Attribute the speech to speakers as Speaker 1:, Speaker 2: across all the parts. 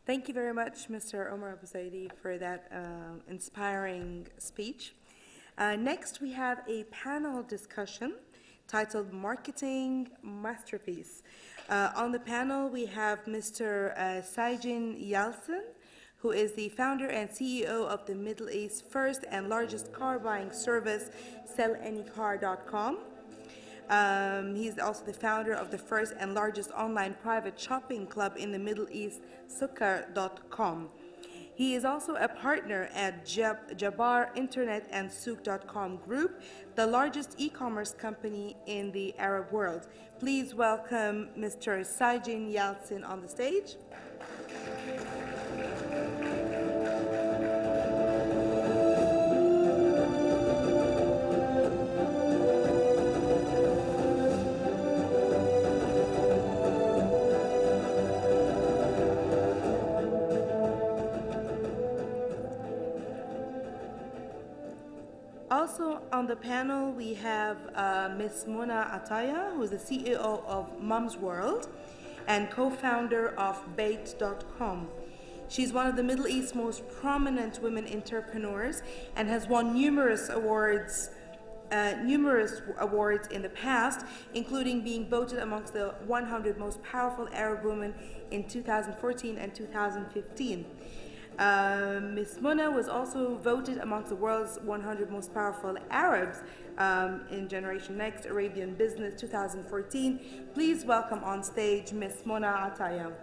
Speaker 1: Thank you very much, Mr. Omar Abu Zaidi, for that inspiring speech. Next, we have a panel discussion titled Marketing Masterpiece. On the panel, we have Mr. Saijin Yalcin, who is the founder and CEO of the Middle East's first and largest car buying service, SellAnyCar.com. He's also the founder of the first and largest online private shopping club in the Middle East, Sukkar.com. He is also a partner at Jabbar Internet and Souk.com Group, the largest e-commerce company in the Arab world. Please welcome Mr. Saijin Yalcin on the stage. Also on the panel, we have Ms. Mona Ataya, who is the CEO of Mom's World and co-founder of Bait.com. She's one of the Middle East's most prominent women entrepreneurs and has won numerous awards in the past, including being voted amongst the 100 most powerful Arab women in 2014 and 2015. Ms. Mona was also voted amongst the world's 100 most powerful Arabs in Generation Next Arabian Business 2014. Please welcome on stage Ms. Mona Ataya.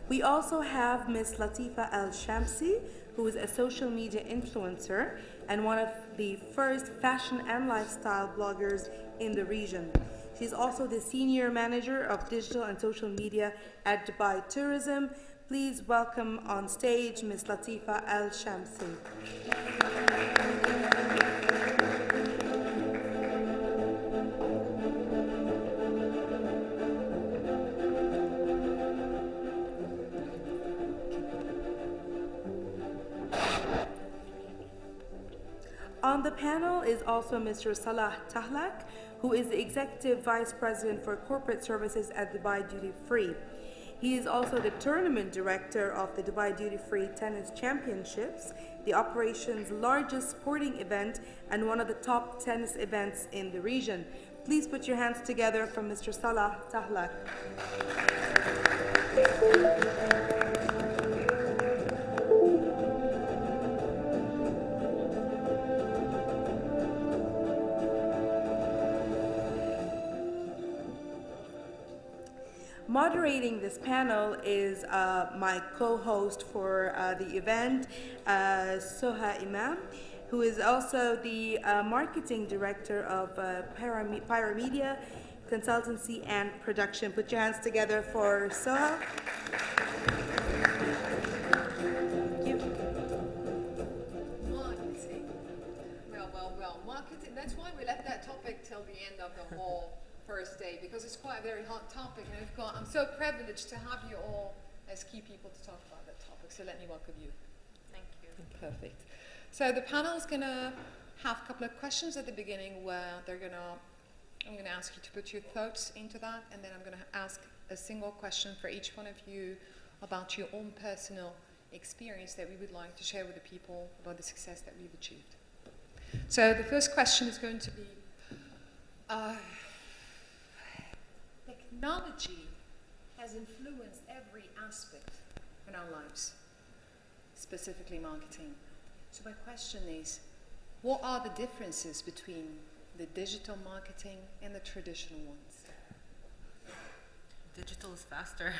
Speaker 1: We also have Ms. Latifa Al-Shamsi, who is a social media influencer and one of the first fashion and lifestyle bloggers in the region. She's also the senior manager of digital and social media at Dubai Tourism. Please welcome on stage Ms. Latifa Al-Shamsi. On the panel is also Mr. Salah Tahlak, who is the Executive Vice President for Corporate Services at Dubai Duty Free. He is also the Tournament Director of the Dubai Duty Free Tennis Championships, the operation's largest sporting event and one of the top tennis events in the region. Please put your hands together for Mr. Salah Tahlak. Moderating this panel is my co-host for the event, Soha Emam, who is also the marketing director of Pyramedia Consultancy and Production. Put your hands together for Soha. Thank you.
Speaker 2: Marketing. Well. Marketing. That's why we left that topic till the end of the whole first day, because it's quite a very hot topic, and I'm so privileged to have you all as key people to talk about that topic. So let me welcome you.
Speaker 3: Thank you.
Speaker 2: Perfect. So the panel is going to have a couple of questions at the beginning where I'm going to ask you to put your thoughts into that, and then I'm going to ask a single question for each one of you about your own personal experience that we would like to share with the people about the success that we've achieved. So the first question is going to be, technology has influenced every aspect in our lives, specifically marketing. So my question is, what are the differences between the digital marketing and the traditional ones?
Speaker 3: Digital is faster.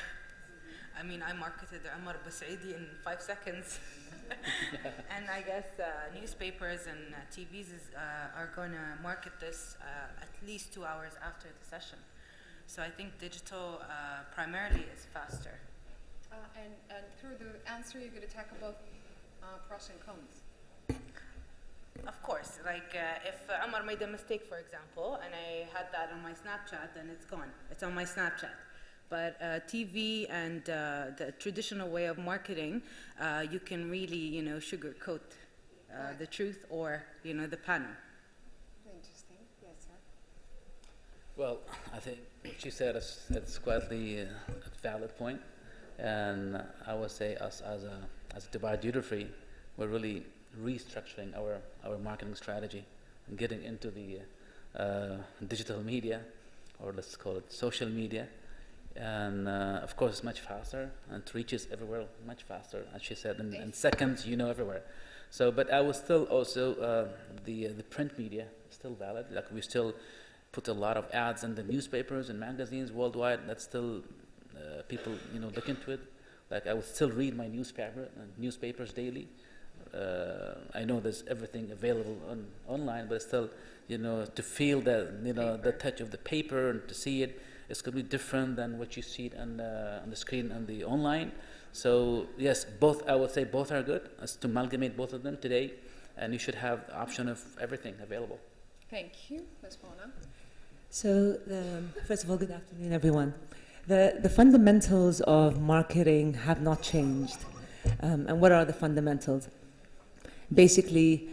Speaker 3: I mean, I marketed Omar Abu Zaidi in 5 seconds. And I guess newspapers and TVs are going to market this at least 2 hours after the session. So I think digital primarily is faster.
Speaker 2: And through the answer, you're going to tackle both pros and cons.
Speaker 3: Of course, like if Omar made a mistake, for example, and I had that on my Snapchat, then it's gone. It's on my Snapchat. But TV and the traditional way of marketing, you can really, sugarcoat the truth or, the panel.
Speaker 2: Interesting. Yes, sir.
Speaker 4: Well, I think what you said is quite a valid point, and I would say us as a Dubai Duty Free, we're really restructuring our marketing strategy and getting into the digital media, or let's call it social media, and of course it's much faster and it reaches everywhere much faster, as she said, in seconds, everywhere. So, but I would still also the print media is still valid. Like we still put a lot of ads in the newspapers and magazines worldwide. That's still people look into it. Like I would still read my newspapers daily. I know there's everything available online, but still, to feel the touch of the paper and to see it, it's going to be different than what you see on the screen and the online. So yes, I would say both are good. As to amalgamate both of them today, and you should have the option of everything available.
Speaker 2: Thank you, Ms. Mona.
Speaker 5: So, first of all, good afternoon, everyone. The fundamentals of marketing have not changed. And what are the fundamentals? Basically,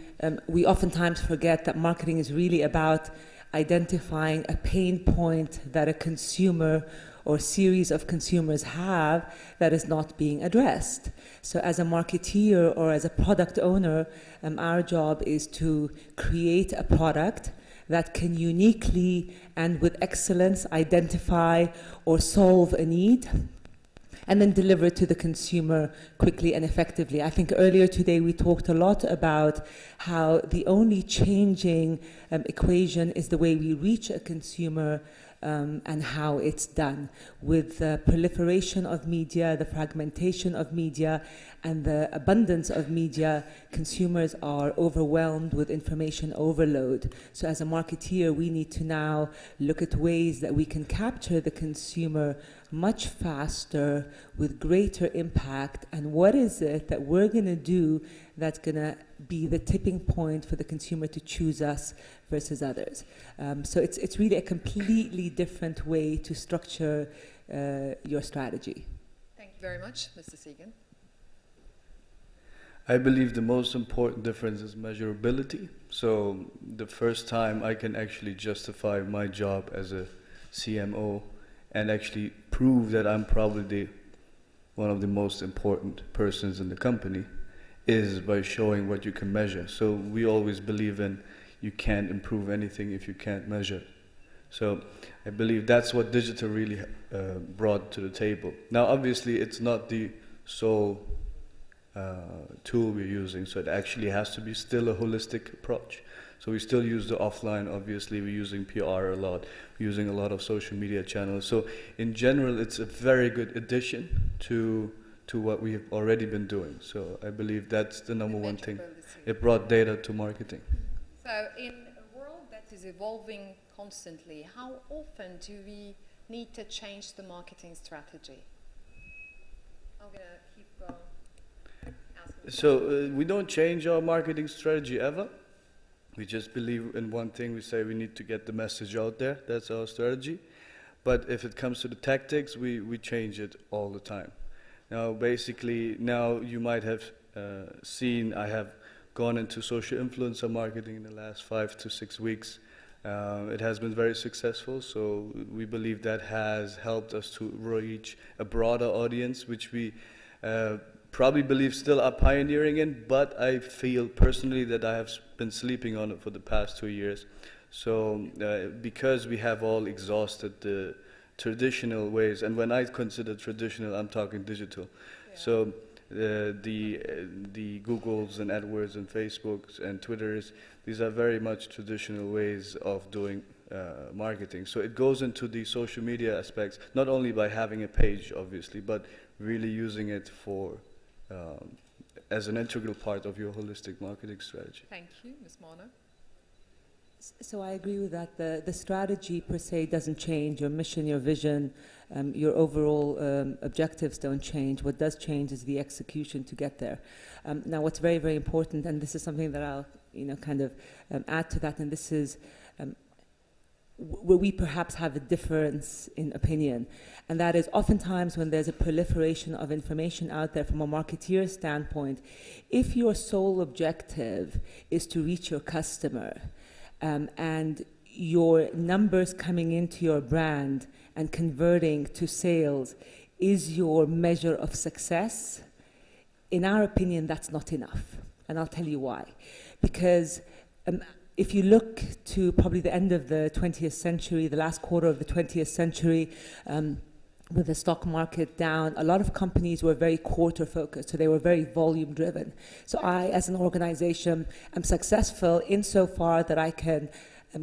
Speaker 5: we oftentimes forget that marketing is really about identifying a pain point that a consumer or series of consumers have that is not being addressed. So as a marketeer or as a product owner, our job is to create a product that can uniquely and with excellence identify or solve a need, and then deliver it to the consumer quickly and effectively. I think earlier today we talked a lot about how the only changing equation is the way we reach a consumer and how it's done. With the proliferation of media, the fragmentation of media, and the abundance of media, consumers are overwhelmed with information overload. So as a marketeer, we need to now look at ways that we can capture the consumer much faster with greater impact, and what is it that we're going to do that's going to be the tipping point for the consumer to choose us versus others. So it's really a completely different way to structure your strategy.
Speaker 2: Thank you very much, Mr. Segan.
Speaker 6: I believe the most important difference is measurability. So the first time I can actually justify my job as a CMO and actually prove that I'm probably one of the most important persons in the company is by showing what you can measure. So we always believe in you can't improve anything if you can't measure. So I believe that's what digital really brought to the table. Now obviously it's not the sole tool we're using, so it actually has to be still a holistic approach. So we still use the offline, obviously we're using PR a lot, we're using a lot of social media channels. So in general it's a very good addition to what we have already been doing. So I believe that's the number one thing. It brought data to marketing.
Speaker 2: So in a world that is evolving constantly, how often do we need to change the marketing strategy? I'm going to keep asking.
Speaker 6: So we don't change our marketing strategy ever. We just believe in one thing. We say we need to get the message out there. That's our strategy. But if it comes to the tactics, we change it all the time. Now, basically, now you might have seen I have gone into social influencer marketing in the last 5 to 6 weeks. It has been very successful, so we believe that has helped us to reach a broader audience, which we probably believe still are pioneering in, but I feel personally that I have been sleeping on it for the past 2 years. So because we have all exhausted the traditional ways, and when I consider traditional, I'm talking digital. Yeah. So the Googles and AdWords and Facebooks and Twitters, these are very much traditional ways of doing marketing. So it goes into the social media aspects, not only by having a page, obviously, but really using it for as an integral part of your holistic marketing strategy.
Speaker 2: Thank you, Ms. Mona.
Speaker 5: So I agree with that. The strategy per se doesn't change. Your mission, your vision, your overall objectives don't change. What does change is the execution to get there. Now what's very, very important, and this is something that I'll kind of add to that, and this is where we perhaps have a difference in opinion, and that is oftentimes when there's a proliferation of information out there from a marketeer standpoint, if your sole objective is to reach your customer, and your numbers coming into your brand and converting to sales is your measure of success, in our opinion, that's not enough. And I'll tell you why. Because if you look to probably the end of the 20th century, the last quarter of the 20th century, with the stock market down, a lot of companies were very quarter focused, so they were very volume driven. So I, as an organization, am successful insofar that I can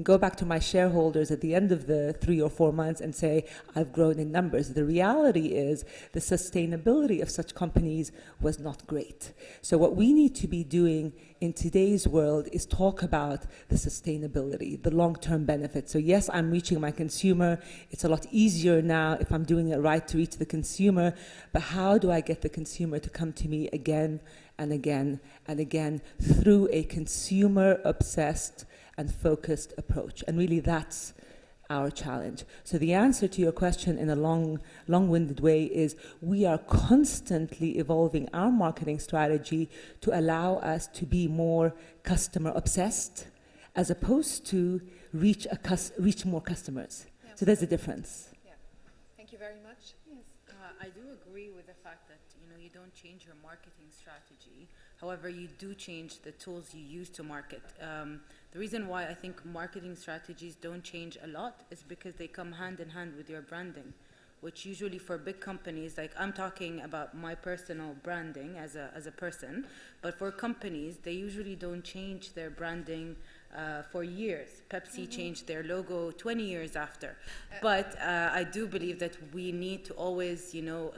Speaker 5: go back to my shareholders at the end of the 3 or 4 months and say, I've grown in numbers. The reality is the sustainability of such companies was not great. So what we need to be doing in today's world is talk about the sustainability, the long-term benefits. So yes, I'm reaching my consumer. It's a lot easier now if I'm doing it right to reach the consumer, but how do I get the consumer to come to me again and again and again through a consumer-obsessed and focused approach? And really that's our challenge. So the answer to your question in a long-winded way is we are constantly evolving our marketing strategy to allow us to be more customer obsessed as opposed to reach more customers.
Speaker 2: Yeah.
Speaker 5: So there's a difference.
Speaker 2: Yeah. Thank you very much. Yes.
Speaker 3: I do agree with the fact that you don't change your marketing strategy. However, you do change the tools you use to market. The reason why I think marketing strategies don't change a lot is because they come hand in hand with your branding, which usually for big companies, like I'm talking about my personal branding as a person, but for companies, they usually don't change their branding for years. Pepsi changed their logo 20 years after. But I do believe that we need to always,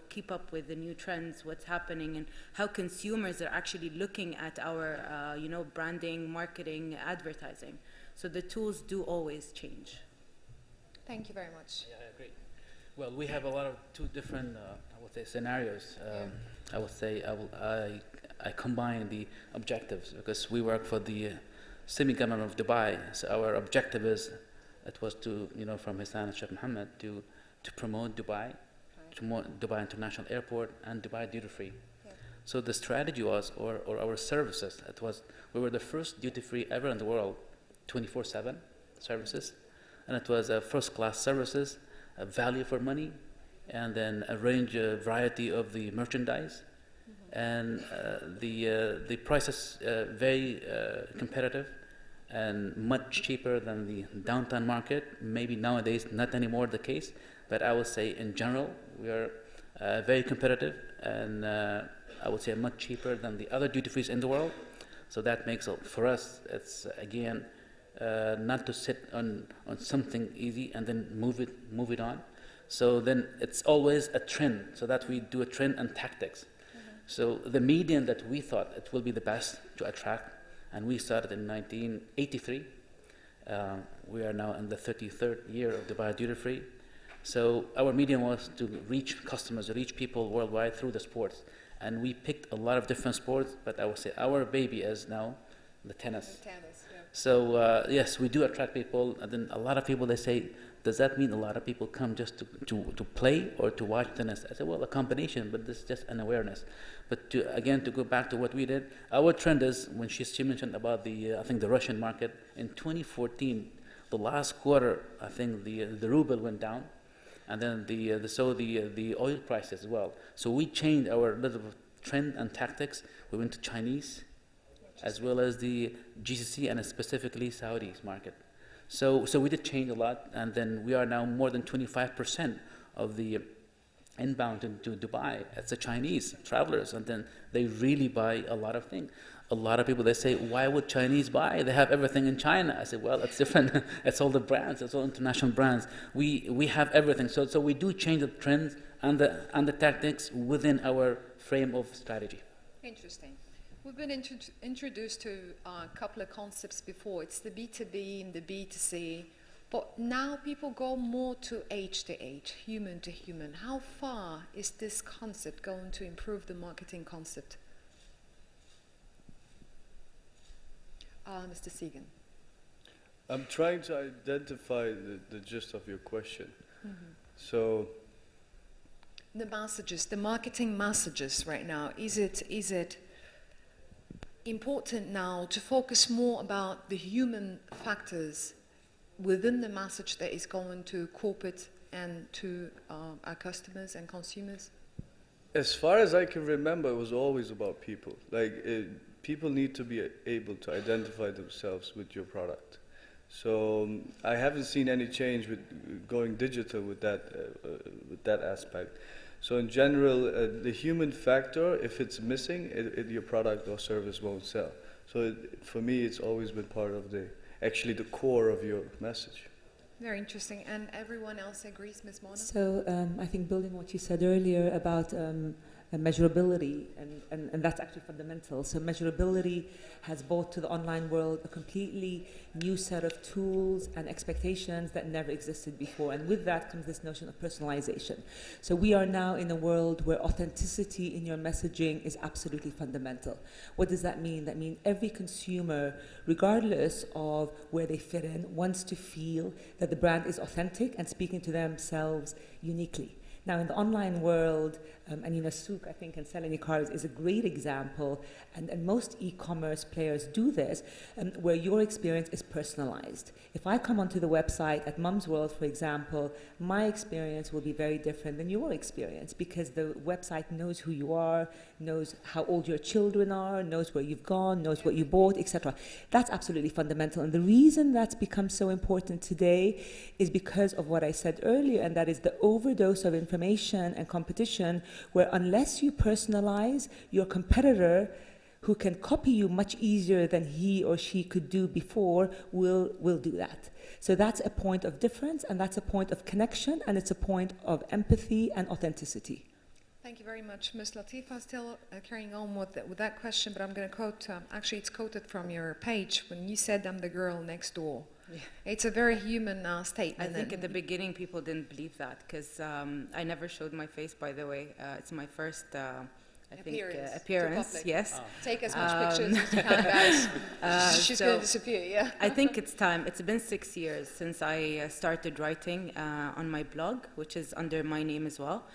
Speaker 3: keep up with the new trends, what's happening, and how consumers are actually looking at our, branding, marketing, advertising. So the tools do always change.
Speaker 2: Thank you very much.
Speaker 4: Yeah, I agree. Well, we have a lot of two different, I would say, scenarios. I would say I combine the objectives because we work for the semi-government of Dubai. So our objective was to, from Hassan and Sheikh Mohammed, to promote Dubai, to promote Dubai International Airport and Dubai duty free.
Speaker 2: Yeah.
Speaker 4: So the strategy was, or our services, we were the first duty free ever in the world, 24/7 services, and it was a first-class services, a value for money, and then a variety of the merchandise, and the prices very competitive and much cheaper than the downtown market. Maybe nowadays not anymore the case, but I would say in general we are very competitive, and I would say much cheaper than the other duty frees in the world. So that makes it, for us, it's again not to sit on something easy and then move it on. So then it's always a trend, so that we do a trend and tactics. So the medium that we thought it will be the best to attract, and we started in 1983. We are now in the 33rd year of Dubai Duty Free. So our medium was to reach customers, reach people worldwide through the sports. And we picked a lot of different sports, but I would say our baby is now the tennis.
Speaker 2: The tennis, yeah.
Speaker 4: So yes, we do attract people, and then a lot of people, they say, does that mean a lot of people come just to play or to watch tennis? I said, well, a combination, but this is just an awareness. But to go back to what we did, our trend is, when she mentioned about I think the Russian market, in 2014, the last quarter, I think the ruble went down, and then the oil price as well. So we changed our little trend and tactics. We went to Chinese, as well as the GCC and specifically Saudi's market. So we did change a lot, and then we are now more than 25% of the inbound to Dubai. It's the Chinese travelers, and then they really buy a lot of things. A lot of people, they say, why would Chinese buy? They have everything in China. I said, well, it's different. It's all the brands. It's all international brands. We have everything. So we do change the trends and the tactics within our frame of strategy.
Speaker 2: Interesting. We've been introduced to a couple of concepts before. It's the B2B and the B2C. But now people go more to H, human to human. How far is this concept going to improve the marketing concept? Mr. Segan.
Speaker 6: I'm trying to identify the gist of your question. So,
Speaker 2: The messages, the marketing messages right now, is it important now to focus more about the human factors within the message that is going to corporate and to our customers and consumers?
Speaker 6: as far as I can remember, it was always about people. Like, people need to be able to identify themselves with your product. So I haven't seen any change with going digital with that aspect. So in general, the human factor, if it's missing, your product or service won't sell. So for me, it's always been part of actually the core of your message.
Speaker 2: Very interesting. And everyone else agrees, Ms. Mona?
Speaker 5: So I think building what you said earlier about measurability, and that's actually fundamental. So measurability has brought to the online world a completely new set of tools and expectations that never existed before. And with that comes this notion of personalization. So we are now in a world where authenticity in your messaging is absolutely fundamental. What does that mean? That means every consumer, regardless of where they fit in, wants to feel that the brand is authentic and speaking to themselves uniquely. Now, in the online world, and Souk, I think, and selling cars is a great example, and most e-commerce players do this, where your experience is personalized. If I come onto the website at Mum's World, for example, my experience will be very different than your experience because the website knows who you are, knows how old your children are, knows where you've gone, knows what you bought, etc. That's absolutely fundamental. And the reason that's become so important today is because of what I said earlier, and that is the overdose of information and competition, where unless you personalize, your competitor, who can copy you much easier than he or she could do before, will do that. So that's a point of difference, and that's a point of connection, and it's a point of empathy and authenticity.
Speaker 2: Thank you very much. Ms. Latifa, still carrying on with that question, but I'm going to quote, actually it's quoted from your page, when you said, "I'm the girl next door."
Speaker 3: Yeah.
Speaker 2: It's a very human statement.
Speaker 3: I think at the beginning people didn't believe that because I never showed my face, by the way. It's my first, appearance. Yes.
Speaker 2: Take as much pictures as you can, guys. She's going to disappear, yeah.
Speaker 3: I think it's time. It's been 6 years since I started writing on my blog, which is under my name as well.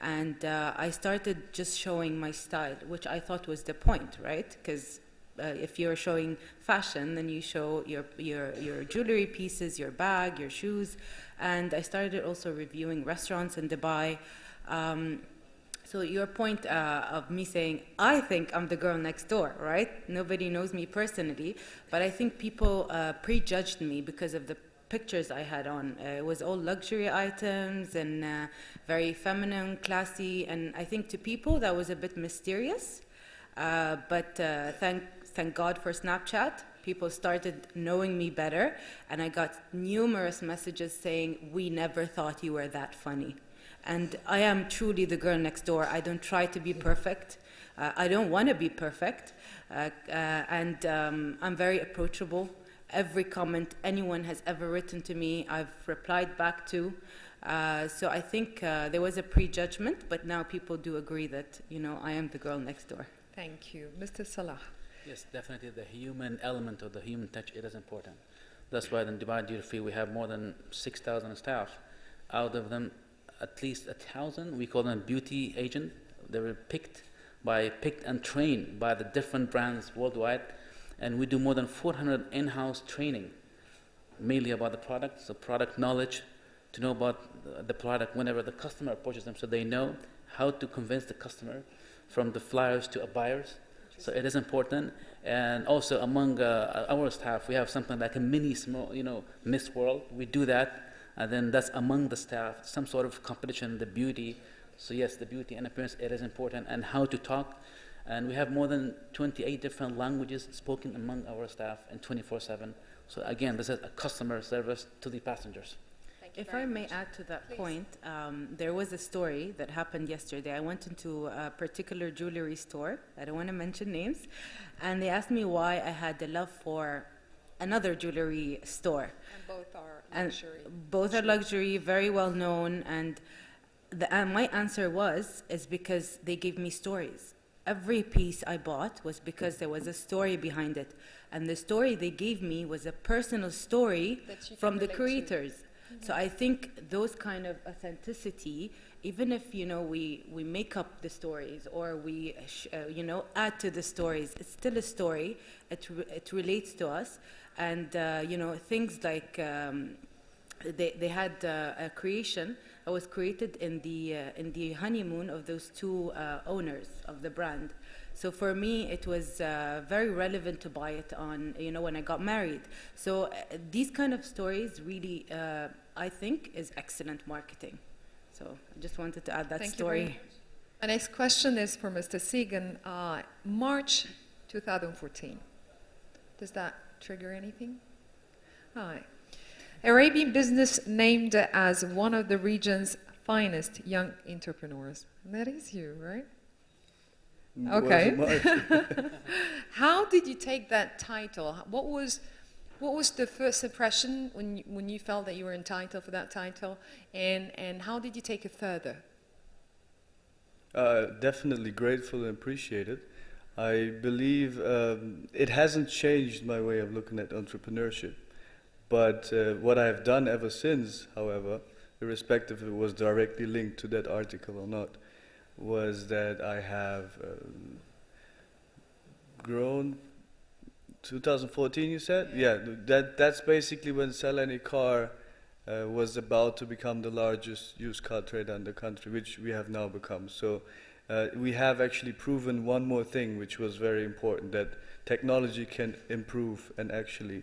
Speaker 3: And I started just showing my style, which I thought was the point, right? Because if you're showing fashion, then you show your jewelry pieces, your bag, your shoes. And I started also reviewing restaurants in Dubai. So your point of me saying, I think I'm the girl next door, right? Nobody knows me personally, but I think people prejudged me because of the pictures I had on. It was all luxury items and very feminine, classy, and I think to people that was a bit mysterious. But thank God for Snapchat. People started knowing me better, and I got numerous messages saying, "We never thought you were that funny." And I am truly the girl next door. I don't try to be perfect. I don't want to be perfect. And I'm very approachable. Every comment anyone has ever written to me, I've replied back to. So I think there was a prejudgment, but now people do agree that, I am the girl next door.
Speaker 2: Thank you. Mr. Salah.
Speaker 4: Yes, definitely the human element or the human touch, it is important. That's why in Dubai Duty Free we have more than 6,000 staff. Out of them, at least 1,000, we call them beauty agent. They were picked and trained by the different brands worldwide. And we do more than 400 in-house training, mainly about the product, so product knowledge, to know about the product whenever the customer approaches them, so they know how to convince the customer from the flyers to buyers. So it is important. And also among our staff, we have something like a mini small, Miss World. We do that. And then that's among the staff, some sort of competition, the beauty. So yes, the beauty and appearance, it is important. And how to talk. And we have more than 28 different languages spoken among our staff and 24/7. So again, this is a customer service to the passengers.
Speaker 3: If I may add to that point, there was a story that happened yesterday. I went into a particular jewelry store. I don't want to mention names. And they asked me why I had the love for another jewelry store.
Speaker 2: And both are luxury.
Speaker 3: Both are luxury, very well known. And my answer is because they gave me stories. every piece I bought was because there was a story behind it. And the story they gave me was a personal story
Speaker 2: That you
Speaker 3: from
Speaker 2: can
Speaker 3: the
Speaker 2: relate to.
Speaker 3: creators. So I think those kind of authenticity, even if, you know, we make up the stories or we, you know, add to the stories, it's still a story. It relates to us. And, you know, things like they had a creation that was created in the honeymoon of those two owners of the brand. So for me, it was very relevant to buy it on, you know, when I got married. So these kind of stories really, I think, is excellent marketing. So I just wanted to add that
Speaker 2: Thank you very
Speaker 3: story.
Speaker 2: much. The next question is for Mr. Segan. March 2014. Does that trigger anything? Hi. Arabian Business named as one of the region's finest young entrepreneurs. And that is you, right? Okay. How did you take that title? What was the first impression when you felt that you were entitled for that title, and how did you take it further?
Speaker 6: Definitely grateful and appreciated. I believe it hasn't changed my way of looking at entrepreneurship, but what I have done ever since, however, irrespective if it was directly linked to that article or not, was that I have grown. 2014, you said? Yeah, that's basically when Sell Any Car was about to become the largest used car trader in the country, which we have now become. So we have actually proven one more thing, which was very important, that technology can improve and actually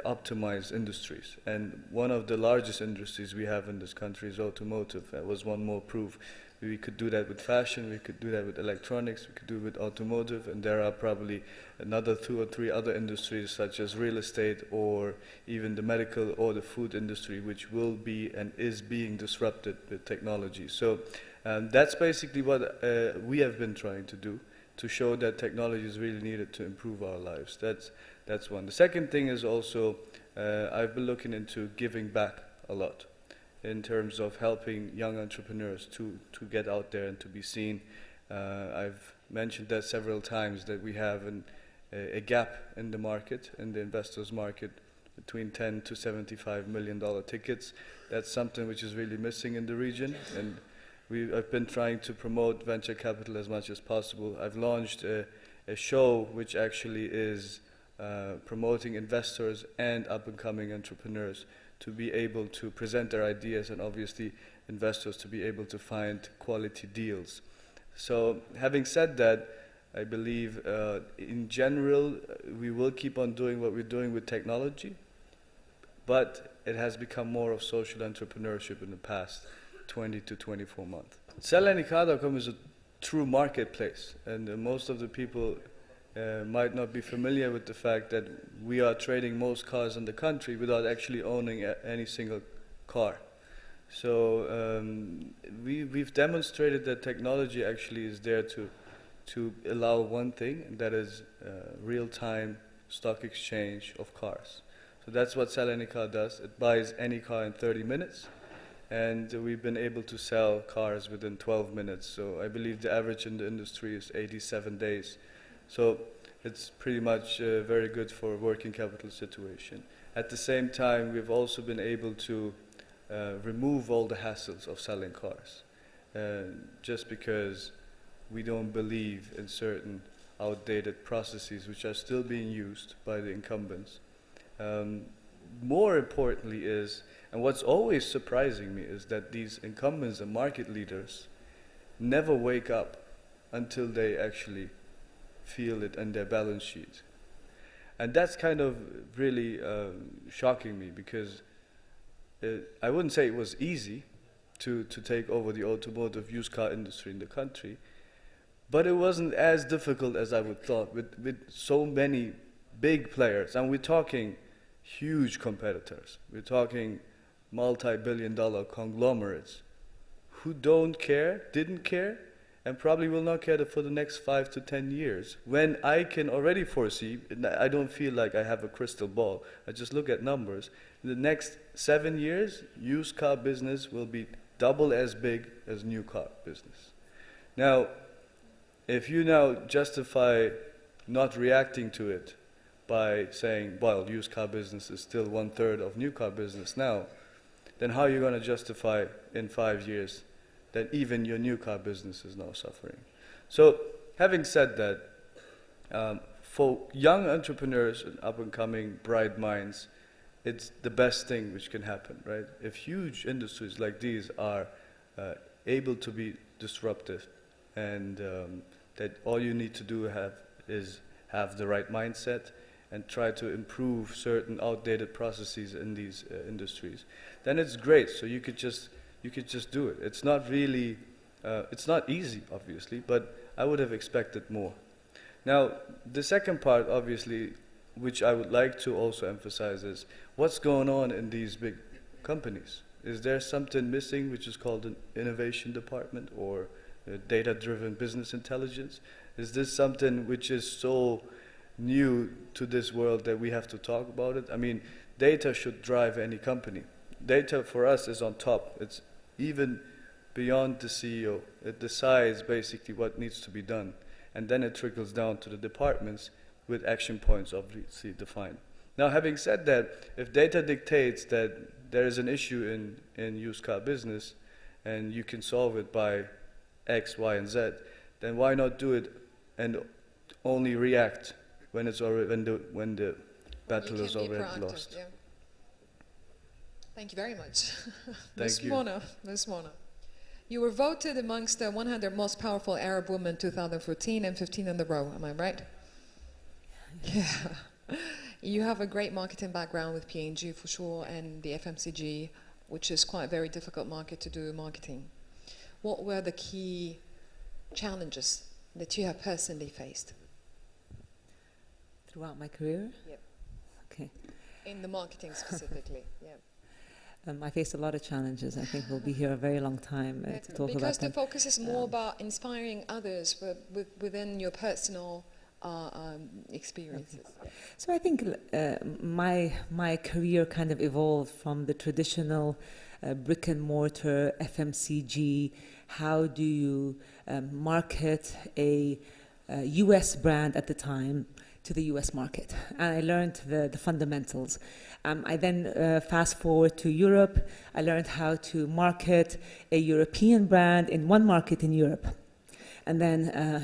Speaker 6: optimize industries. And one of the largest industries we have in this country is automotive. That was one more proof. We could do that with fashion, we could do that with electronics, we could do it with automotive, and there are probably another 2 or 3 other industries such as real estate or even the medical or the food industry, which will be and is being disrupted with technology. So that's basically what we have been trying to do, to show that technology is really needed to improve our lives. That's one. The second thing is also I've been looking into giving back a lot, in terms of helping young entrepreneurs to get out there and to be seen. I've mentioned that several times, that we have a gap in the market, in the investors market, between $10 to $75 million tickets. That's something which is really missing in the region, and I've been trying to promote venture capital as much as possible. I've launched a show which actually is promoting investors and up-and-coming entrepreneurs to be able to present their ideas, and obviously investors to be able to find quality deals. So having said that, I believe in general we will keep on doing what we're doing with technology, but it has become more of social entrepreneurship in the past 20 to 24 months. SellAnyCar.com is a true marketplace, and most of the people might not be familiar with the fact that we are trading most cars in the country without actually owning any single car. So we've demonstrated that technology actually is there to allow one thing, and that is real-time stock exchange of cars. So that's what Sell Any Car does. It buys any car in 30 minutes, and we've been able to sell cars within 12 minutes. So I believe the average in the industry is 87 days. So it's pretty much very good for a working capital situation. At the same time, we've also been able to remove all the hassles of selling cars, just because we don't believe in certain outdated processes which are still being used by the incumbents. More importantly is, and what's always surprising me, is that these incumbents and market leaders never wake up until they actually feel it in their balance sheet. And that's kind of really shocking me, because I wouldn't say it was easy to take over the automotive used car industry in the country, but it wasn't as difficult as I would thought, with so many big players. And we're talking huge competitors. We're talking multi-billion-dollar conglomerates who didn't care, and probably will not care for the next 5 to 10 years. When I can already foresee, I don't feel like I have a crystal ball, I just look at numbers. In the next 7 years, used car business will be double as big as new car business. Now, if you now justify not reacting to it by saying, well, used car business is still 1/3 of new car business now, then how are you going to justify in 5 years that even your new car business is now suffering? So, having said that, for young entrepreneurs and up-and-coming bright minds, it's the best thing which can happen, right? If huge industries like these are able to be disruptive, and that all you need to do is have the right mindset and try to improve certain outdated processes in these industries, then it's great. So you could just do it. It's not really, it's not easy, obviously, but I would have expected more. Now, the second part, obviously, which I would like to also emphasize is what's going on in these big companies. Is there something missing which is called an innovation department or data-driven business intelligence? Is this something which is so new to this world that we have to talk about it? I mean, data should drive any company. Data for us is on top. It's even beyond the CEO. It decides basically what needs to be done. And then it trickles down to the departments with action points obviously defined. Now, having said that, if data dictates that there is an issue in used car business and you can solve it by X, Y, and Z, then why not do it and only react when it's already when the battle is already lost?
Speaker 2: Yeah. Thank you very much.
Speaker 6: Thank you.
Speaker 2: Ms. Mona. You were voted amongst the 100 most powerful Arab women 2014 and 15 in the row. Am I right? Yeah. You have a great marketing background with P&G for sure and the FMCG, which is quite a very difficult market to do marketing. What were the key challenges that you have personally faced?
Speaker 5: Throughout my career?
Speaker 2: Yep.
Speaker 5: Okay.
Speaker 2: In the marketing specifically, yeah.
Speaker 5: I faced a lot of challenges. I think we'll be here a very long time to talk about them.
Speaker 2: Because the focus is more about inspiring others within your personal experiences.
Speaker 5: Okay. So I think my career kind of evolved from the traditional brick and mortar FMCG. How do you market a US brand at the time to the US market? And I learned the fundamentals. I then fast forward to Europe. I learned how to market a European brand in one market in Europe, and then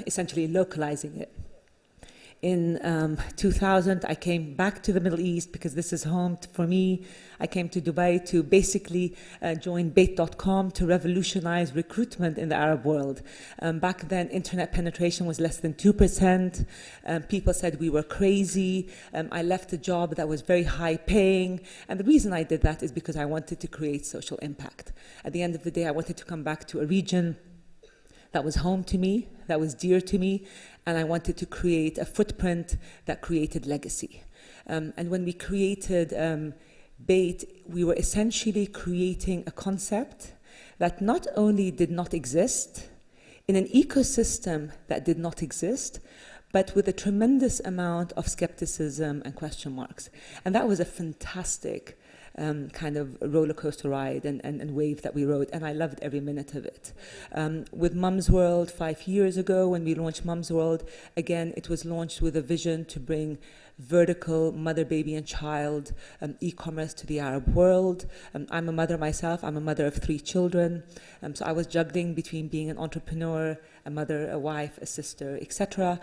Speaker 5: essentially localizing it. In 2000, I came back to the Middle East because this is home for me. I came to Dubai to basically join Bait.com to revolutionize recruitment in the Arab world. Back then, internet penetration was less than 2%. People said we were crazy. I left a job that was very high paying. And the reason I did that is because I wanted to create social impact. At the end of the day, I wanted to come back to a region that was home to me, that was dear to me, and I wanted to create a footprint that created legacy. And when we created Bait, we were essentially creating a concept that not only did not exist, in an ecosystem that did not exist, but with a tremendous amount of skepticism and question marks. And that was a fantastic kind of roller coaster ride and wave that we rode, and I loved every minute of it. With Mum's World 5 years ago, when we launched Mum's World, again, it was launched with a vision to bring vertical mother, baby, and child e-commerce to the Arab world. I'm a mother myself. I'm a mother of 3 children. So I was juggling between being an entrepreneur, a mother, a wife, a sister, etc.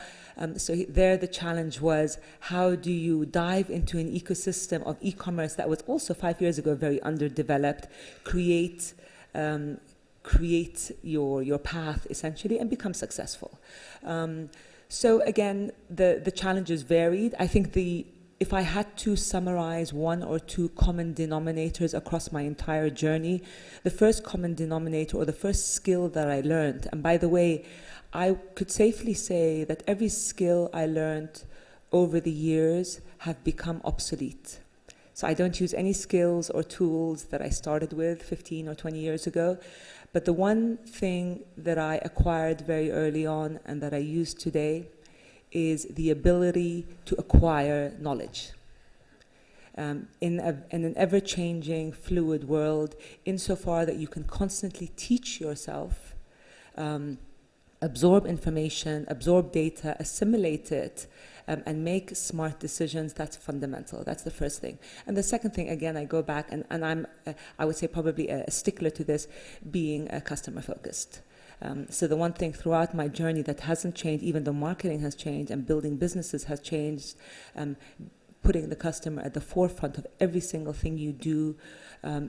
Speaker 5: So there the challenge was, how do you dive into an ecosystem of e-commerce that was also 5 years ago very underdeveloped, create your path essentially and become successful. So again, the challenges varied. I think if I had to summarize 1 or 2 common denominators across my entire journey, the first common denominator or the first skill that I learned, and by the way, I could safely say that every skill I learned over the years have become obsolete. So I don't use any skills or tools that I started with 15 or 20 years ago. But the one thing that I acquired very early on and that I use today is the ability to acquire knowledge. In an ever-changing, fluid world, insofar that you can constantly teach yourself absorb information, absorb data, assimilate it, and make smart decisions. That's fundamental. That's the first thing. And the second thing, again, I go back, and I'm, I would say probably a stickler to this, being customer focused. So the one thing throughout my journey that hasn't changed, even though marketing has changed and building businesses has changed, putting the customer at the forefront of every single thing you do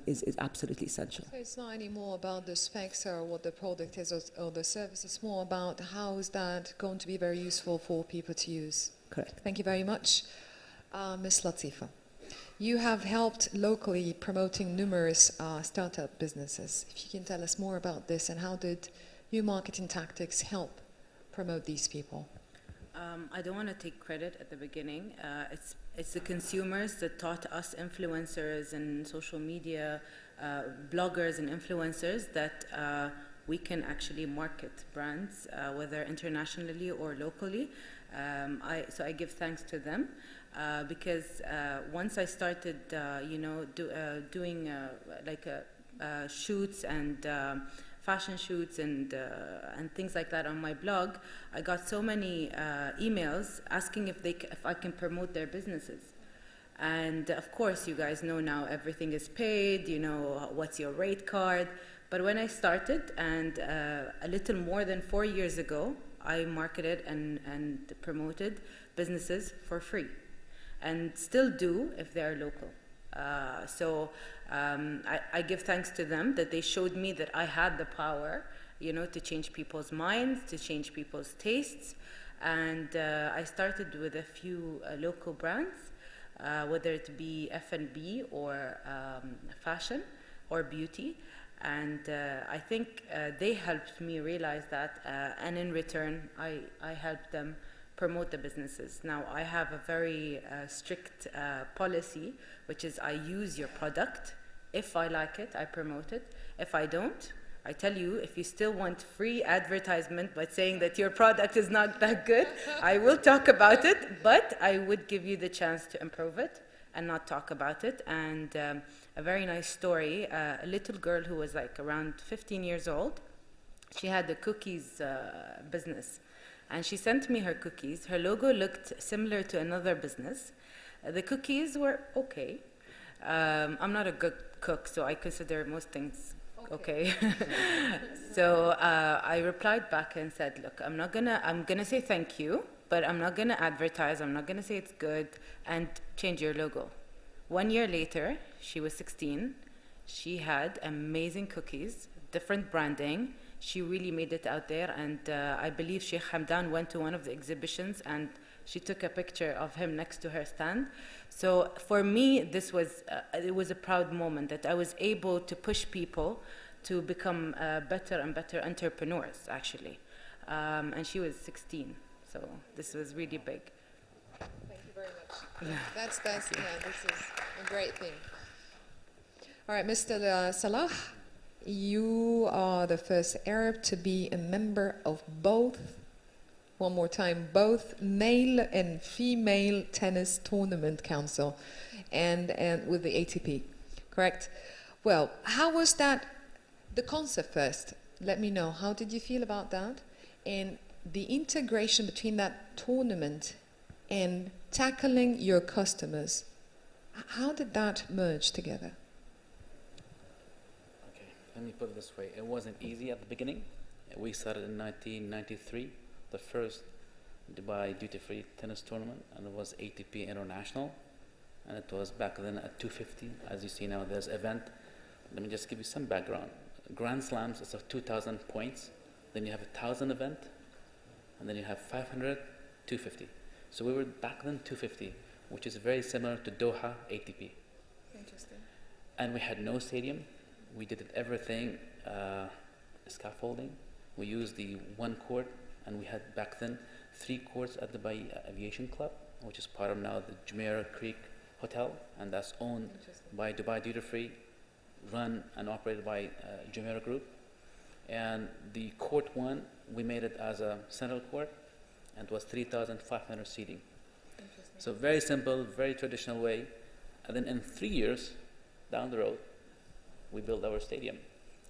Speaker 5: is absolutely essential.
Speaker 2: So it's not anymore about the specs or what the product is or the service. It's more about how is that going to be very useful for people to use.
Speaker 5: Correct.
Speaker 2: Thank you very much. Ms. Latifa, you have helped locally promoting numerous startup businesses. If you can tell us more about this, and how did your marketing tactics help promote these people?
Speaker 3: I don't want to take credit at the beginning. It's the consumers that taught us influencers and social media bloggers and influencers that we can actually market brands, whether internationally or locally. So I give thanks to them because once I started, doing shoots and fashion shoots and things like that on my blog, I got so many emails asking if I can promote their businesses. And of course, you guys know now everything is paid, you know, what's your rate card. But when I started, and a little more than 4 years ago, I marketed and promoted businesses for free, and still do if they are local. I give thanks to them that they showed me that I had the power, you know, to change people's minds, to change people's tastes. And I started with a few local brands, whether it be F&B or fashion or beauty. And I think they helped me realize that, and in return, I helped them promote the businesses. Now, I have a very strict policy, which is I use your product. If I like it, I promote it. If I don't, I tell you, if you still want free advertisement by saying that your product is not that good, I will talk about it, but I would give you the chance to improve it and not talk about it. And a very nice story, a little girl who was like around 15 years old, she had a cookies business. And she sent me her cookies. Her logo looked similar to another business. The cookies were okay. I'm not a good cook, so I consider most things okay. So I replied back and said, look, I'm gonna say thank you, but I'm not gonna advertise, I'm not gonna say it's good, and change your logo. 1 year later, she was 16. She had amazing cookies, different branding. She really made it out there, and I believe Sheikh Hamdan went to one of the exhibitions and she took a picture of him next to her stand. So for me, this was it was a proud moment that I was able to push people to become better and better entrepreneurs, actually. And she was 16, so this was really big.
Speaker 2: Thank you very much. That's this is a great thing. All right, Mr. Salah, you are the first Arab to be a member of both, one more time, both male and female tennis tournament council and with the ATP, correct? Well, how was that, the concept first? Let me know, how did you feel about that? And the integration between that tournament and tackling your customers, how did that merge together?
Speaker 4: Okay, let me put it this way. It wasn't easy at the beginning. We started in 1993, the first Dubai duty-free tennis tournament, and it was ATP International, and it was back then at 250. As you see now, there's event. Let me just give you some background. Grand Slams is of 2,000 points. Then you have 1,000 event, and then you have 500, 250. So we were back then 250, which is very similar to Doha ATP.
Speaker 2: Interesting.
Speaker 4: And we had no stadium. We did everything scaffolding. We used the one court, and we had back then 3 courts at the Dubai Aviation Club, which is part of now the Jumeirah Creek Hotel, and that's owned by Dubai Duty Free, run and operated by Jumeirah Group. And the court one, we made it as a central court, and it was 3,500 seating. So very simple, very traditional way. And then in 3 years down the road, we built our stadium.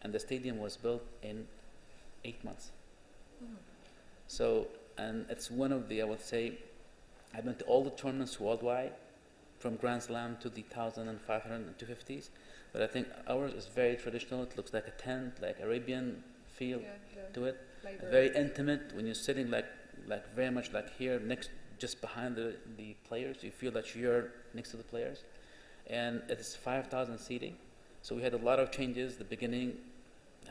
Speaker 4: And the stadium was built in 8 months. So, and it's one of the, I would say, I've been to all the tournaments worldwide, from Grand Slam to the 1,000 and 500 and 250s. But I think ours is very traditional. It looks like a tent, like Arabian feel to it.
Speaker 2: Flavor.
Speaker 4: Very intimate when you're sitting like very much like here next, just behind the players. You feel that you're next to the players. And it's 5,000 seating. So we had a lot of changes the beginning.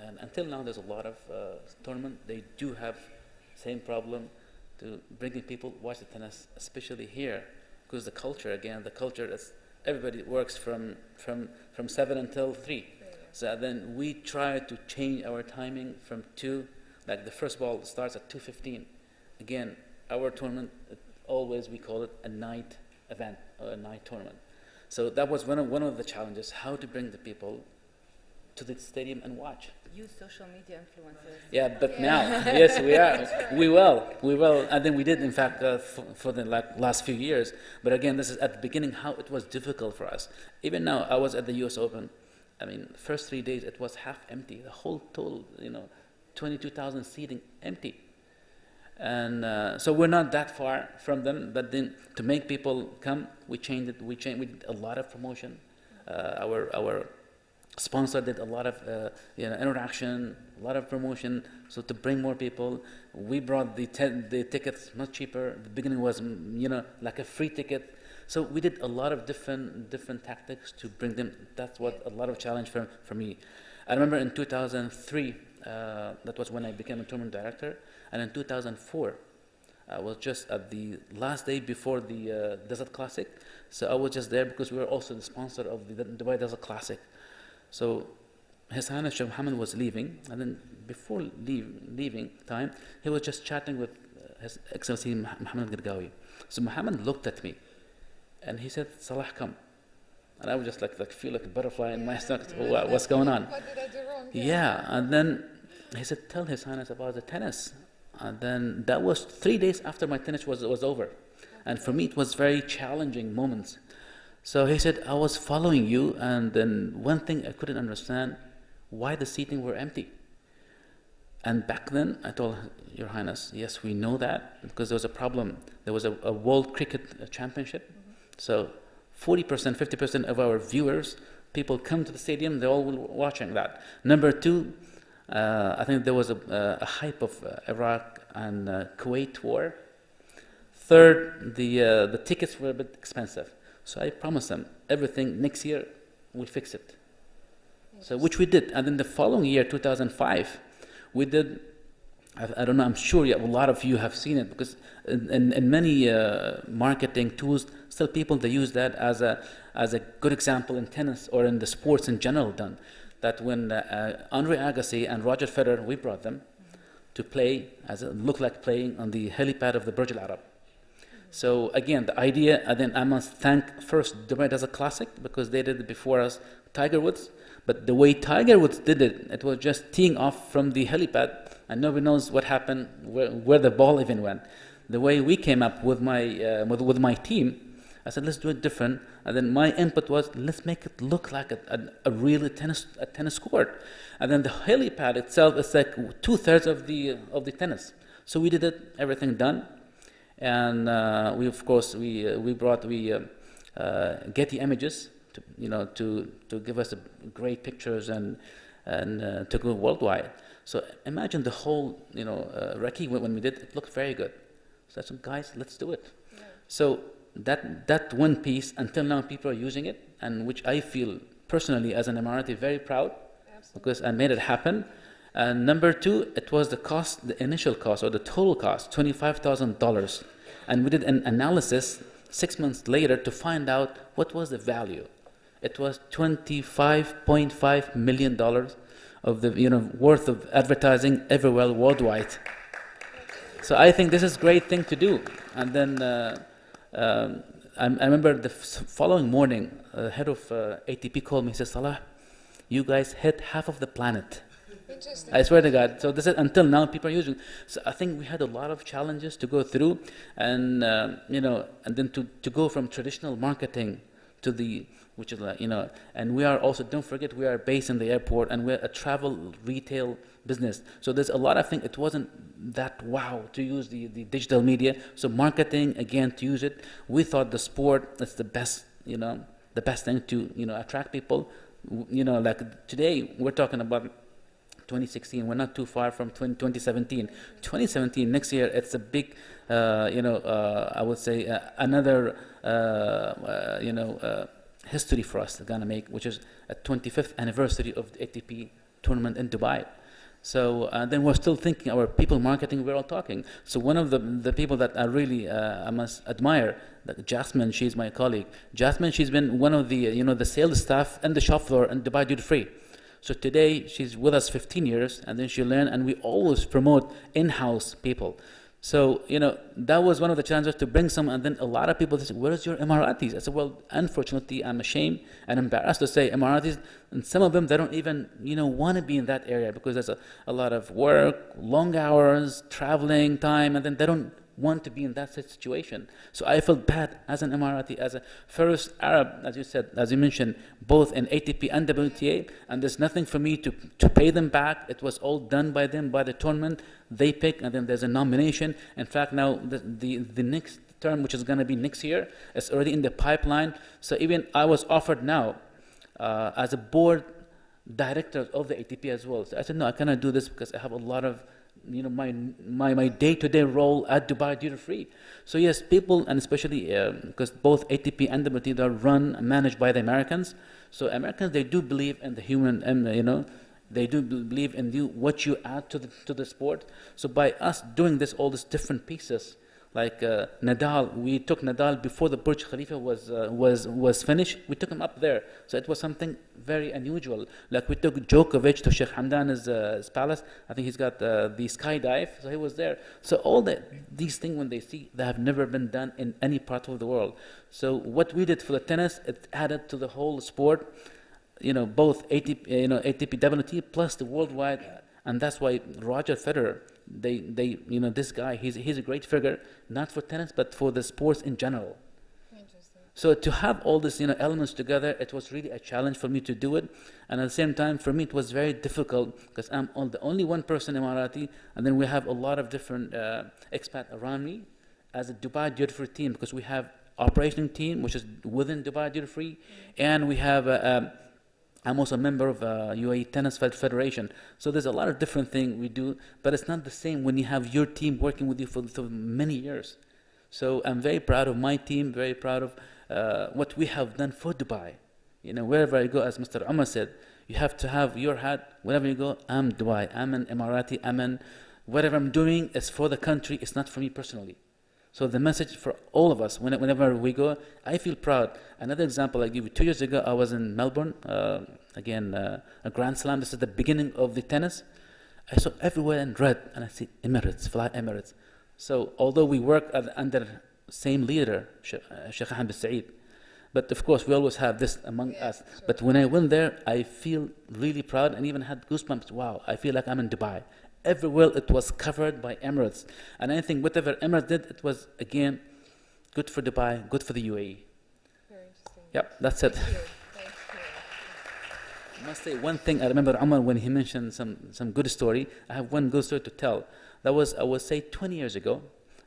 Speaker 4: And until now, there's a lot of tournament. They do have same problem to bringing people watch the tennis, especially here, because the culture is everybody works from 7 until 3. So then we try to change our timing from 2, like the first ball starts at 2:15. Again, our tournament, always we call it a night event or a night tournament. So that was one of the challenges, how to bring the people to the stadium and watch.
Speaker 3: Use social media influencers.
Speaker 4: Yeah, but now, yes, we are. We will, and then we did, in fact, for the last few years. But again, this is at the beginning how it was difficult for us. Even now, I was at the U.S. Open. I mean, first 3 days it was half empty. The whole total, 22,000 seating empty. And so we're not that far from them. But then to make people come, we changed it. We did a lot of promotion. Our sponsor did a lot of interaction, a lot of promotion. So to bring more people, we brought the tickets much cheaper. The beginning was like a free ticket. So we did a lot of different tactics to bring them. That's what a lot of challenge for me. I remember in 2003, that was when I became a tournament director, and in 2004, I was just at the last day before the Desert Classic. So I was just there because we were also the sponsor of the Dubai Desert Classic. So His Highness Sheikh Mohammed was leaving, and then before leaving time, he was just chatting with His Excellency Mohammed Gargawi. So Mohammed looked at me, and he said, "Salah, come." And I was just like feel like a butterfly in my stomach. What's going on?
Speaker 2: What did I do wrong?
Speaker 4: Yeah, and then he said, "Tell His Highness about the tennis." And then that was 3 days after my tennis was over. And for me, it was very challenging moments. So he said, "I was following you, and then one thing I couldn't understand, why the seating were empty." And back then, I told Your Highness, "Yes, we know that, because there was a problem. There was a World Cricket Championship. So 40%, 50% of our viewers, people come to the stadium, they're all watching that. Number 2, I think there was a hype of Iraq and Kuwait war. Third, the tickets were a bit expensive. So I promised them everything next year we'll fix it." So which we did. And then the following year, 2005, we did, I don't know, I'm sure a lot of you have seen it, because in many marketing tools, still people, they use that as a good example in tennis or in the sports in general done. That when Andre Agassi and Roger Federer, we brought them to play, look like playing on the helipad of the Burj Al Arab. So again, the idea, and then I must thank first Dubai Desert Classic, because they did it before us, Tiger Woods. But the way Tiger Woods did it, it was just teeing off from the helipad, and nobody knows what happened, where the ball even went. The way we came up with my team, I said, let's do it different. And then my input was, let's make it look like a real tennis court. And then the helipad itself is like 2/3 of the tennis. So we did it, everything done. And we get the images to give us great pictures and to go worldwide. So imagine the whole recce when we did it looked very good. So I said, guys, let's do it. Yeah. So that one piece, until now people are using it, and which I feel personally as an Emirati very proud. Absolutely. Because I made it happen. And number 2, it was the initial cost or the total cost, $25,000. And we did an analysis 6 months later to find out what was the value. It was $25.5 million of the worth of advertising everywhere worldwide. So I think this is a great thing to do. And then I remember the following morning, the head of ATP called me. He said, "Salah, you guys hit half of the planet." I swear to God. So this is until now people are using. So I think we had a lot of challenges to go through, and and then to go from traditional marketing to the, which is like, and we are also, don't forget, we are based in the airport and we're a travel retail business. So there's a lot of things. It wasn't that wow to use the digital media. So marketing, again, to use it. We thought the sport is the best, the best thing to, attract people. Like today, we're talking about 2016. We're not too far from 2017. 2017, next year, it's a big, I would say, another, history for us to gonna make, which is a 25th anniversary of the ATP tournament in Dubai. So then we're still thinking, our people marketing, we're all talking. So one of the people that I really, I must admire, Jasmine, she's my colleague. Jasmine, she's been one of the, the sales staff and the shop floor in Dubai Duty Free. So today, she's with us 15 years, and then she learned, and we always promote in-house people. So, that was one of the challenges, to bring some, and then a lot of people say, where's your Emiratis? I said, well, unfortunately, I'm ashamed and embarrassed to say Emiratis, and some of them, they don't even, want to be in that area, because there's a lot of work, long hours, traveling time, and then they don't want to be in that situation. So I felt bad as an Emirati, as a first Arab, as you said, as you mentioned, both in ATP and WTA, and there's nothing for me to pay them back. It was all done by them, by the tournament. They pick, and then there's a nomination. In fact, now the next term, which is going to be next year, is already in the pipeline. So even I was offered now as a board director of the ATP as well. So I said, no, I cannot do this, because I have a lot of my day-to-day role at Dubai Duty Free. So yes, people, and especially because both ATP and WTA are run and managed by the Americans. So Americans, they do believe in the human, they do believe in what you add to the sport. So by us doing all these different pieces, like Nadal, we took Nadal before the Burj Khalifa was finished. We took him up there, so it was something very unusual. Like we took Djokovic to Sheikh Hamdan's palace. I think he's got the skydive, so he was there. So all these things, when they see, they have never been done in any part of the world. So what we did for the tennis, it added to the whole sport. Both ATP, ATP WTA plus the worldwide, and that's why Roger Federer, this guy, he's a great figure, not for tennis, but for the sports in general.
Speaker 2: Interesting.
Speaker 4: So to have all these, elements together, it was really a challenge for me to do it. And at the same time, for me, it was very difficult, because I'm the only one person Emirati, and then we have a lot of different expats around me as a Dubai Duty Free team, because we have operating team, which is within Dubai Duty Free, and we have I'm also a member of UAE Tennis Federation. So there's a lot of different things we do, but it's not the same when you have your team working with you for many years. So I'm very proud of my team, very proud of what we have done for Dubai. Wherever I go, as Mr. Umar said, you have to have your hat. Wherever you go, I'm Dubai, I'm an Emirati, whatever I'm doing is for the country, it's not for me personally. So the message for all of us, whenever we go, I feel proud. Another example I give you, 2 years ago, I was in Melbourne, again, a Grand Slam. This is the beginning of the tennis. I saw everywhere in red, and I see Emirates, fly Emirates. So although we work under same leader, Sheikh Ahmed bin Saeed, but of course we always have this among us. Sure. But when I went there, I feel really proud, and even had goosebumps. Wow, I feel like I'm in Dubai. Everywhere it was covered by Emirates. And I think whatever Emirates did, it was, again, good for Dubai, good for the UAE.
Speaker 2: Very interesting.
Speaker 4: Yep, that's it.
Speaker 2: Thank you.
Speaker 4: I must say one thing. I remember Umar, when he mentioned some good story. I have one good story to tell. That was, I would say, 20 years ago,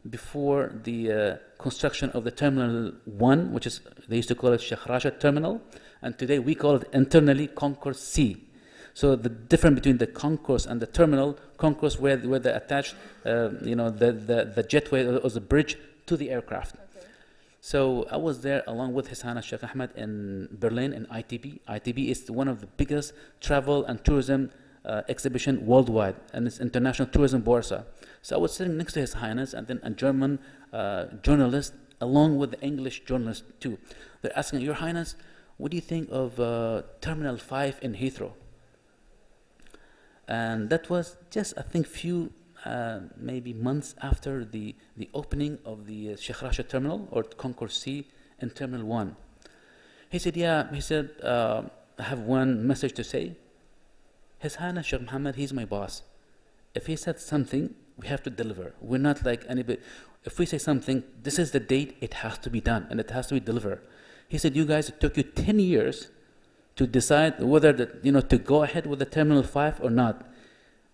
Speaker 4: before the construction of the Terminal 1, which is, they used to call it Sheikh Rashid Terminal, and today we call it internally Concourse C. So the difference between the concourse and the terminal, concourse where they attach, the jetway or the bridge to the aircraft. Okay. So I was there along with His Highness Sheikh Ahmed in Berlin in ITB. ITB is one of the biggest travel and tourism exhibition worldwide, and it's International Tourism Boursa. So I was sitting next to His Highness, and then a German journalist, along with the English journalist too. They're asking, Your Highness, what do you think of Terminal 5 in Heathrow? And that was just, I think, few maybe months after the opening of the Sheikh Rashid Terminal, or Concourse C, in Terminal 1. He said, I have one message to say. His Highness Sheikh Mohammed, he's my boss. If he said something, we have to deliver. We're not like anybody. If we say something, this is the date, it has to be done, and it has to be delivered. He said, you guys, it took you 10 years to decide whether to go ahead with the Terminal 5 or not.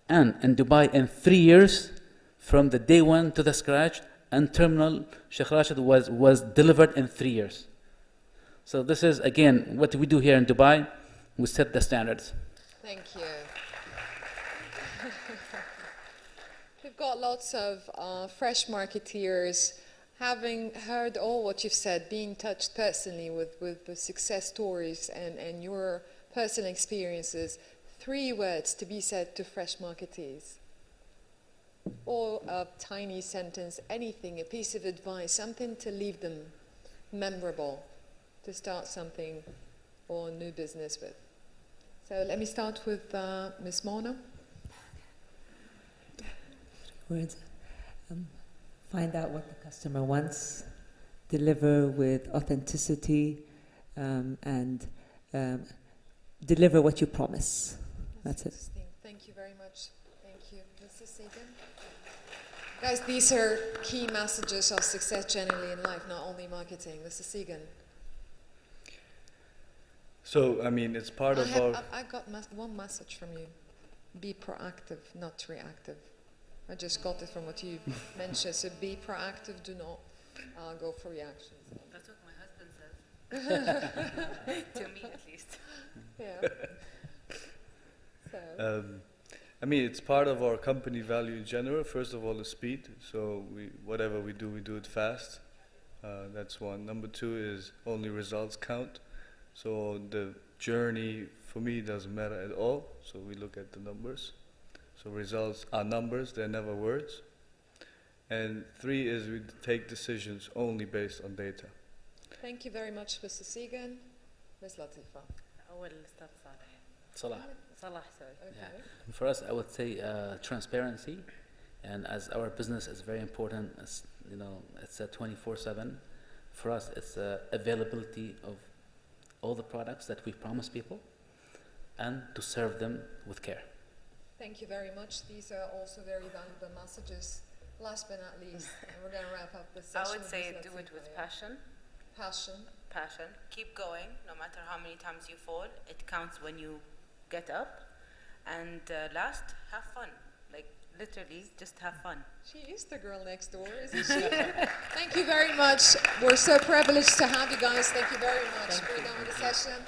Speaker 4: And in Dubai, in 3 years, from the day one to the scratch, and Terminal Sheikh Rashid was delivered in 3 years. So this is, again, what we do here in Dubai. We set the standards.
Speaker 2: Thank you. We've got lots of fresh marketeers. Having heard all what you've said, being touched personally with the success stories and your personal experiences, 3 words to be said to fresh marketeers. Or a tiny sentence, anything, a piece of advice, something to leave them memorable, to start something or a new business with. So let me start with Ms. Mona.
Speaker 5: Words. Find out what the customer wants, deliver with authenticity, and deliver what you promise. That's it.
Speaker 2: Thank you very much. Thank you. Mrs. Sagan? Guys, these are key messages of success generally in life, not only marketing. Mrs. Sagan?
Speaker 6: So, I mean, it's part of our...
Speaker 2: I got one message from you. Be proactive, not reactive. I just got it from what you mentioned. So be proactive, do not go for reactions.
Speaker 3: That's what my husband says. To me, at least.
Speaker 2: Yeah. So.
Speaker 6: I mean, it's part of our company value in general. First of all, the speed. So whatever we do it fast. That's one. Number 2 is only results count. So the journey, for me, doesn't matter at all. So we look at the numbers. So results are numbers, they're never words. And 3 is we take decisions only based on data.
Speaker 2: Thank you very much, Mr. Segan. Ms. Latifa.
Speaker 3: أول أستاذ صالح.
Speaker 4: Salah.
Speaker 3: صلاح, sorry.
Speaker 2: Okay.
Speaker 4: Yeah. For us, I would say transparency, and as our business is very important, it's, it's a 24/7. For us, it's availability of all the products that we promise people, and to serve them with care.
Speaker 2: Thank you very much. These are also very valuable messages. Last but not least, and we're going to wrap up the session.
Speaker 3: I would say
Speaker 2: Ms.
Speaker 3: do it with
Speaker 2: Latifa, yeah.
Speaker 3: passion.
Speaker 2: Passion.
Speaker 3: Passion. Keep going, no matter how many times you fall. It counts when you get up. And last, have fun. Like, literally, just have fun.
Speaker 2: She is the girl next door, isn't she? Thank you very much. We're so privileged to have you guys. Thank you very much. We're done with the session.